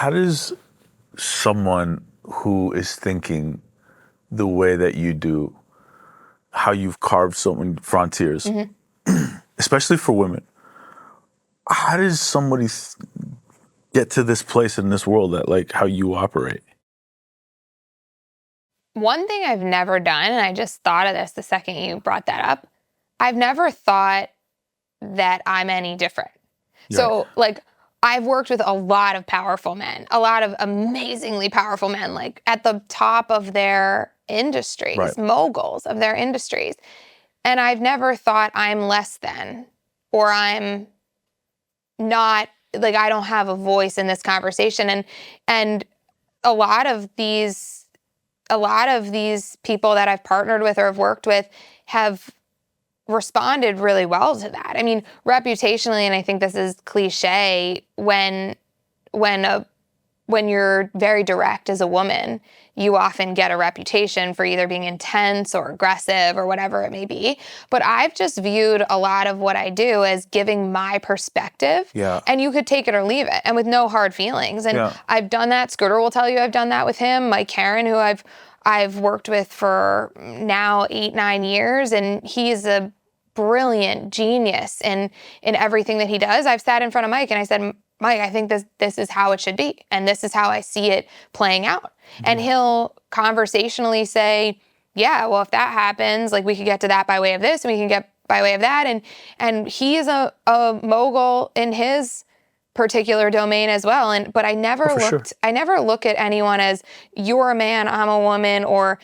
How does someone who is thinking the way that you do, how you've carved so many frontiers, especially for women, how does somebody get to this place in this world that like how you operate? One thing I've never done, and I just thought of this the second you brought that up, I've never thought that I'm any different. So, like, I've worked with a lot of powerful men, a lot of amazingly powerful men, like at the top of their industries, moguls of their industries. And I've never thought I'm less than, or I'm not, like, I don't have a voice in this conversation. And a lot of these people that I've partnered with or have worked with have responded really well to that. I mean, reputationally, and I think this is cliche, when you're very direct as a woman, you often get a reputation for either being intense or aggressive or whatever it may be. But I've just viewed a lot of what I do as giving my perspective. Yeah. And you could take it or leave it, and with no hard feelings. And I've done that. Scooter will tell you I've done that with him. Mike Karen, who I've worked with for now 8-9 years, and he's a brilliant genius in everything that he does. I've sat in front of Mike and I said, Mike, I think this is how it should be, and this is how I see it playing out. And he'll conversationally say, yeah, well, if that happens, like, we could get to that by way of this, and we can get by way of that. And he is a mogul in his particular domain as well. But I never look at anyone as, you're a man, I'm a woman, or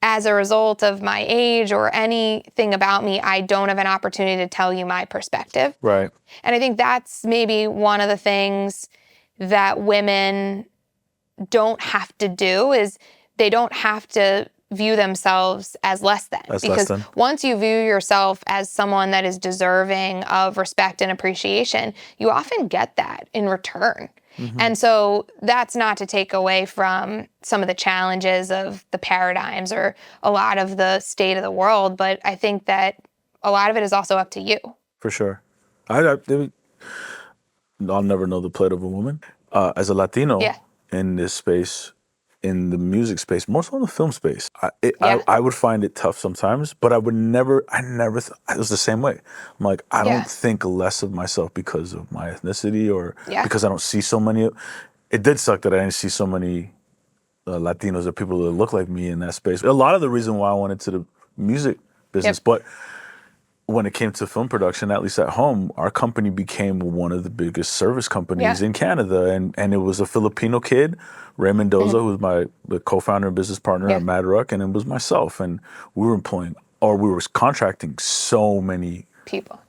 as a result of my age or anything about me, I don't have an opportunity to tell you my perspective. Right. And I think that's maybe one of the things that women don't have to do, is they don't have to view themselves as less than. Because once you view yourself as someone that is deserving of respect and appreciation, you often get that in return. And so that's not to take away from some of the challenges of the paradigms or a lot of the state of the world, but I think that a lot of it is also up to you. For sure. I'll never know the plight of a woman. As a Latino in this space, in the music space, more so in the film space, I would find it tough sometimes, but I it was the same way. I'm like, I don't think less of myself because of my ethnicity or because I don't see so many. It did suck that I didn't see so many Latinos or people that look like me in that space. A lot of the reason why I went into the music business, but when it came to film production, at least at home, our company became one of the biggest service companies in Canada. And it was a Filipino kid, Ray Mendoza, who's the co-founder and business partner at Mad Ruck, and it was myself. And we were contracting so many people.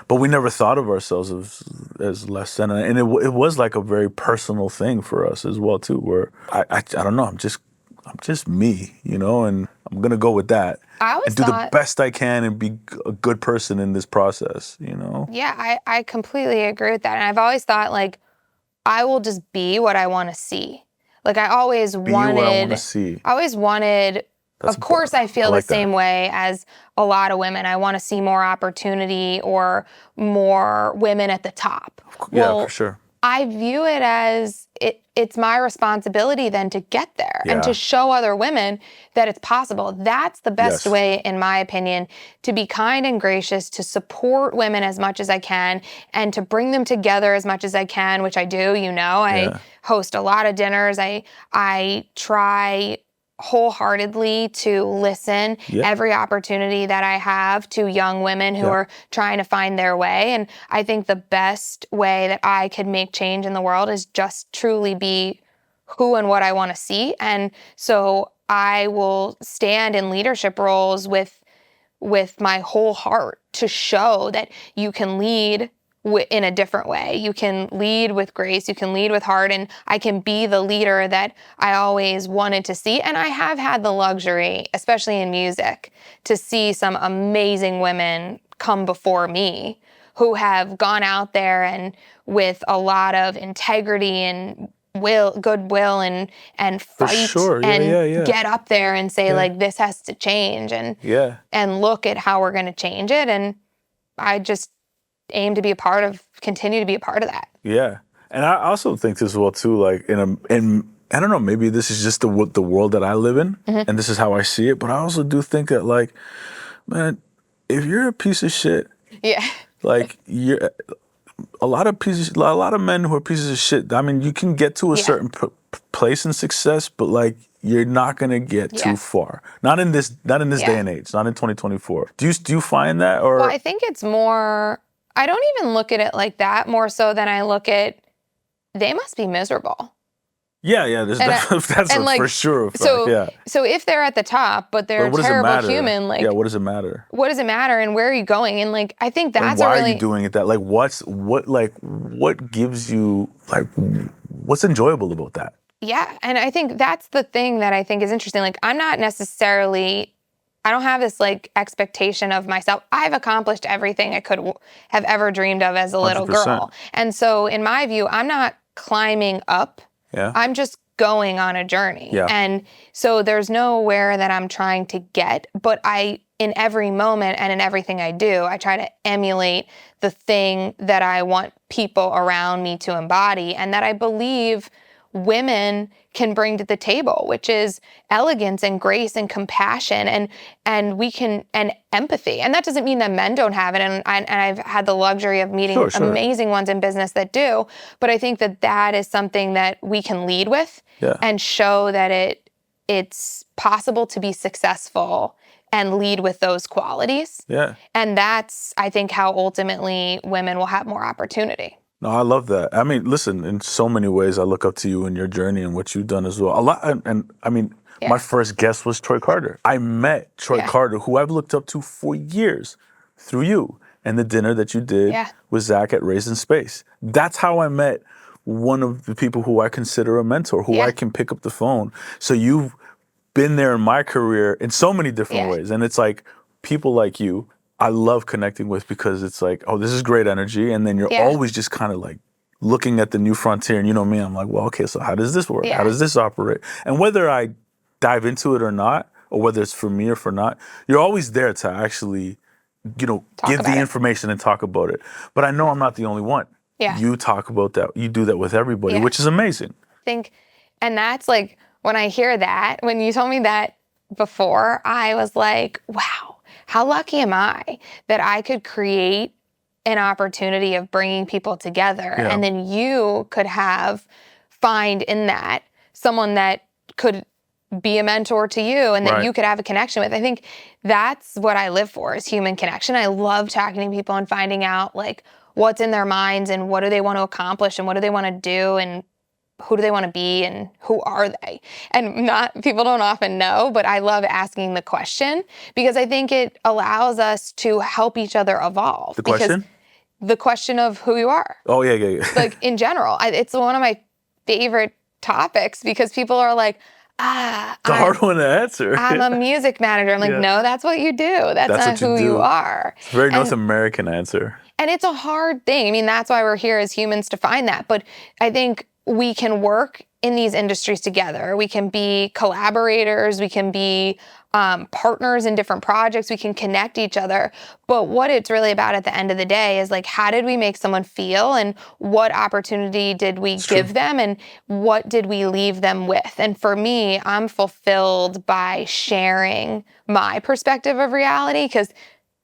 But we never thought of ourselves as less than. And it was like a very personal thing for us as well, too, where I don't know, I'm just me, and I'm going to go with that. And do the best I can and be a good person in this process, Yeah, I completely agree with that. And I've always thought, like, I will just be what I want to see. Like, I always wanted, of course, I feel the same way as a lot of women. I want to see more opportunity or more women at the top. Yeah, for sure. I view it as it's my responsibility then to get there and to show other women that it's possible. That's the best way, in my opinion, to be kind and gracious, to support women as much as I can, and to bring them together as much as I can, which I do, I host a lot of dinners. I try wholeheartedly to listen every opportunity that I have to young women who are trying to find their way. And I think the best way that I could make change in the world is just truly be who and what I want to see. And so I will stand in leadership roles with my whole heart to show that you can lead in a different way. You can lead with grace, you can lead with heart, and I can be the leader that I always wanted to see. And I have had the luxury, especially in music, to see some amazing women come before me who have gone out there and with a lot of integrity and goodwill and fight and get up there and say like, this has to change, and look at how we're going to change it. And I just aim to be continue to be a part of that. Yeah. And I also think as well too, like in I don't know, maybe this is just the world that I live in, and this is how I see it. But I also do think that, like, man, if you're a piece of shit, like you're a lot of men who are pieces of shit. I mean, you can get to a certain place in success, but like you're not gonna get too far. Not in this day and age. Not in 2024. Do you find that? Or well, I think it's more. I don't even look at it like that. More so than I look at, they must be miserable. Yeah, that's like, for sure a fact. So if they're at the top, but they're a terrible human, like, what does it matter? What does it matter, and where are you going? And like, I think that's why are you doing it? That like, what gives you, like, what's enjoyable about that? Yeah, and I think that's the thing that I think is interesting. Like, I'm not necessarily, I don't have this like expectation of myself. I've accomplished everything I could have ever dreamed of as a little 100%. girl, and so in my view, I'm not climbing up. I'm just going on a journey. And so there's nowhere that I'm trying to get, but in every moment and in everything I do, I try to emulate the thing that I want people around me to embody, and that I believe women can bring to the table, which is elegance and grace and compassion and empathy. And that doesn't mean that men don't have it. And I've had the luxury of meeting amazing ones in business that do. But I think that is something that we can lead with and show that it's possible to be successful and lead with those qualities. And that's, I think, how ultimately women will have more opportunity. No, I love that. I mean, listen, in so many ways, I look up to you and your journey and what you've done as well. A lot, and I mean, my first guest was Troy Carter. I met Troy Carter, who I've looked up to for years, through you and the dinner that you did with Zach at Raisin Space. That's how I met one of the people who I consider a mentor, who I can pick up the phone. So you've been there in my career in so many different ways, and it's like people like you I love connecting with, because it's like, oh, this is great energy. And then you're always just kind of like looking at the new frontier. And you know me, I'm like, well, okay, so how does this work? How does this operate? And whether I dive into it or not, or whether it's for me or for not, you're always there to actually, give the information and talk about it. But I know I'm not the only one. You talk about that. You do that with everybody, which is amazing. And that's like, when I hear that, when you told me that before, I was like, wow. How lucky am I that I could create an opportunity of bringing people together, and then you could find in that someone that could be a mentor to you and that you could have a connection with. I think that's what I live for, is human connection. I love talking to people and finding out like what's in their minds and what do they want to accomplish and what do they want to do and who do they want to be and who are they? And people don't often know, but I love asking the question, because I think it allows us to help each other evolve. The question? The question of who you are. Oh, yeah. Like in general, it's one of my favorite topics, because people are like, it's a hard one to answer. I'm a music manager. I'm like, no, that's what you do. That's not who you are. It's a very North American answer. And it's a hard thing. I mean, that's why we're here as humans, to find that. But I think we can work in these industries together. We can be collaborators. We can be partners in different projects. We can connect each other. But what it's really about at the end of the day is like, how did we make someone feel, and what opportunity did we give them, and what did we leave them with? And for me, I'm fulfilled by sharing my perspective of reality, because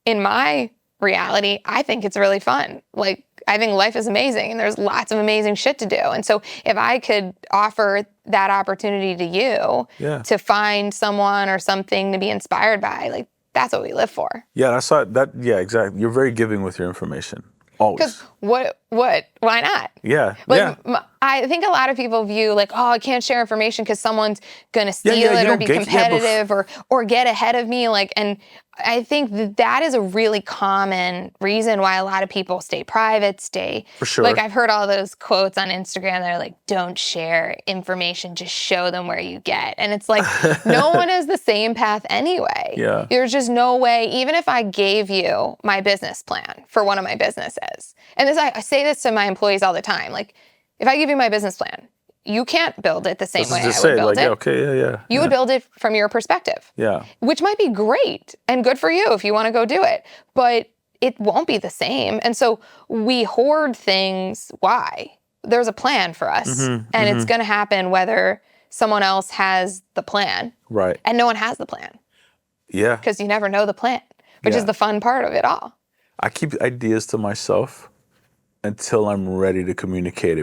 in my reality, I think it's really fun. Like, I think life is amazing and there's lots of amazing shit to do. And so if I could offer that opportunity to you to find someone or something to be inspired by, like, that's what we live for. Yeah, I saw that. Yeah, exactly. You're very giving with your information. Always. Because why not? Yeah. I think a lot of people view like, oh, I can't share information because someone's going to steal it or be competitive or get ahead of me. Like, and I think that is a really common reason why a lot of people stay private, For sure. Like, I've heard all those quotes on Instagram that are like, don't share information, just show them where you get. And it's like, no one is the same path anyway. Yeah. There's just no way, even if I gave you my business plan for one of my businesses, and I say this to my employees all the time, like, if I give you my business plan, you can't build it the same way I would build it. You would build it from your perspective. Yeah. Which might be great and good for you if you want to go do it, but it won't be the same. And so we hoard things. Why? there's a plan for us, and it's going to happen whether someone else has the plan. Right. And no one has the plan. Yeah. Because you never know the plan, which is the fun part of it all. I keep ideas to myself until I'm ready to communicate it.